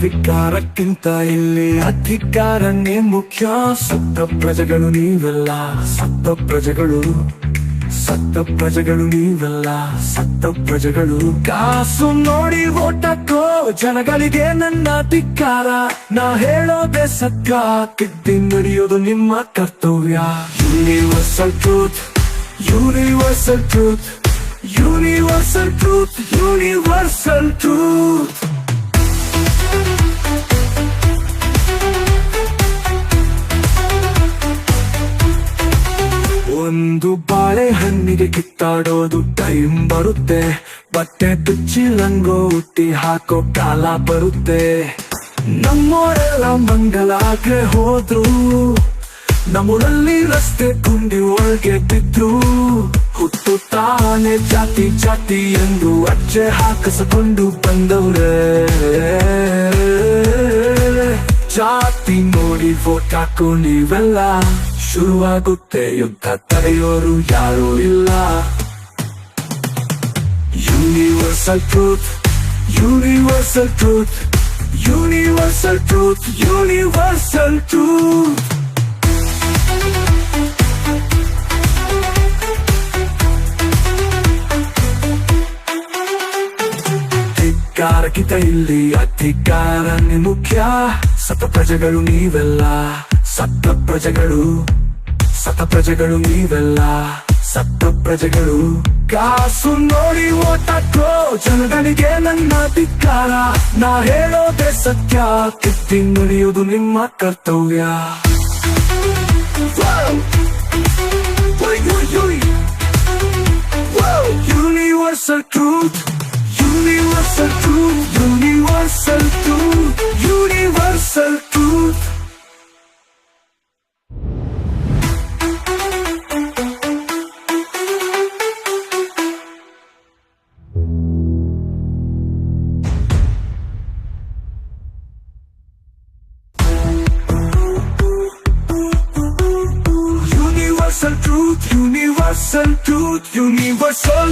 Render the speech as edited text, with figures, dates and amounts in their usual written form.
ಅಧಿಕಾರಕ್ಕಿಂತ ಇಲ್ಲಿ ಅಧಿಕಾರನೇ ಮುಖ್ಯ. ಸತ್ತ ಪ್ರಜೆಗಳು ನೀವೆಲ್ಲ, ಸತ್ತ ಪ್ರಜೆಗಳು, ಸತ್ತ ಪ್ರಜೆಗಳು ನೀವೆಲ್ಲ, ಸತ್ತ ಪ್ರಜೆಗಳು. ಕಾಸು ನೋಡಿ ಓಟ್ ಹಾಕೋ ಜನಗಳಿಗೆ ನನ್ನ ಅಧಿಕಾರ. ನಾ ಹೇಳೋದೇ ಸತ್ಯ, ತಿದ್ದಿ ನಡೆಯೋದು ನಿಮ್ಮ ಕರ್ತವ್ಯ. Universal truth, universal truth, universal truth, universal truth. ಒಂದು ಬಾಳೆಹಣ್ಣಿಗೆ ಕಿತ್ತಾಡೋದು ಟೈಮ್ ಬರುತ್ತೆ, ಬಟ್ಟೆ ತುಚ್ಚಿ ಲಂಗೋಟಿ ಹಾಕೋ ಕಾಲ ಬರುತ್ತೆ. ನಮ್ಮೋರೆಲ್ಲ ಮಂಗಲಾಗ್ರೆ ಹೋದ್ರು, ನಮ್ಮೂರಲ್ಲಿ ರಸ್ತೆ ಗುಂಡಿ ಒಳಗೆ ಬಿದ್ರು. ಹುಟ್ಟುತ್ತಾನೆ ಜಾತಿ ಜಾತಿ ಎಂದು ಅಜ್ಜೆ ಹಾಕಿಸಿಕೊಂಡು ಬಂದವ್ರೆ. ಜಾತಿ ನೋಡಿ ವೋಟ್ ಹಾಕೋ ನೀವೆಲ್ಲ, ಶುರುವಾಗುತ್ತೆ ಯುದ್ಧ, ತಡೆಯೋರು ಯಾರೂ ಇಲ್ಲ. Universal truth, universal truth, universal truth, universal truth. ಅಧಿಕಾರಕ್ಕಿಂತ ಇಲ್ಲಿ ಅಧಿಕಾರನೇ ಮುಖ್ಯ. ಸತ್ತ ಪ್ರಜೆಗಳು ನೀವೆಲ್ಲ, ಸತ್ತ ಪ್ರಜೆಗಳು, ಸತ್ತ ಪ್ರಜೆಗಳು ನೀವೆಲ್ಲ, ಸತ್ತ ಪ್ರಜೆಗಳು. ಕಾಸು ನೋಡಿ ಓಟ್ ಹಾಕೋ ಜನಗಳಿಗೆ ನನ್ನ ಅಧಿಕಾರ. ನಾ ಹೇಳೋದೇ ಸತ್ಯ, ತಿದ್ದಿ ನಡೆಯೋದು ನಿಮ್ಮ ಕರ್ತವ್ಯ. Universal truth, universal truth, universal truth, universal truth. Universal truth, universal truth, universal.